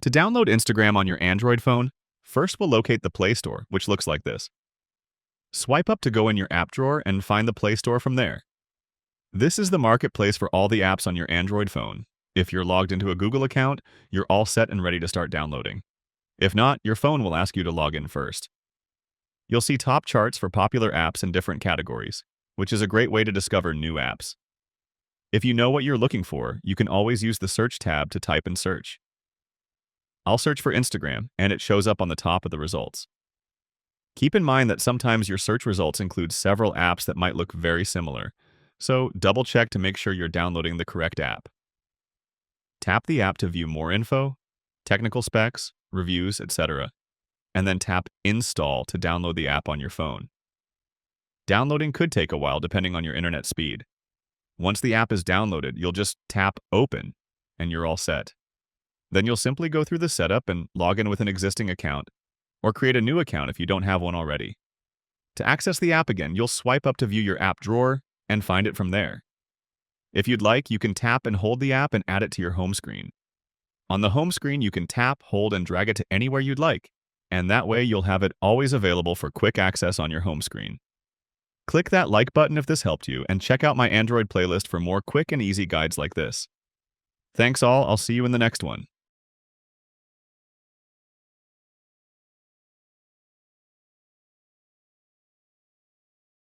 To download Instagram on your Android phone, first we'll locate the Play Store, which looks like this. Swipe up to go in your app drawer and find the Play Store from there. This is the marketplace for all the apps on your Android phone. If you're logged into a Google account, you're all set and ready to start downloading. If not, your phone will ask you to log in first. You'll see top charts for popular apps in different categories, which is a great way to discover new apps. If you know what you're looking for, you can always use the Search tab to type and search. I'll search for Instagram, and it shows up on the top of the results. Keep in mind that sometimes your search results include several apps that might look very similar, so double-check to make sure you're downloading the correct app. Tap the app to view more info, technical specs, reviews, etc., and then tap Install to download the app on your phone. Downloading could take a while depending on your internet speed. Once the app is downloaded, you'll just tap Open, and you're all set. Then you'll simply go through the setup and log in with an existing account, or create a new account if you don't have one already. To access the app again, you'll swipe up to view your app drawer and find it from there. If you'd like, you can tap and hold the app and add it to your home screen. On the home screen, you can tap, hold, and drag it to anywhere you'd like, and that way you'll have it always available for quick access on your home screen. Click that like button if this helped you, and check out my Android playlist for more quick and easy guides like this. Thanks all, I'll see you in the next one.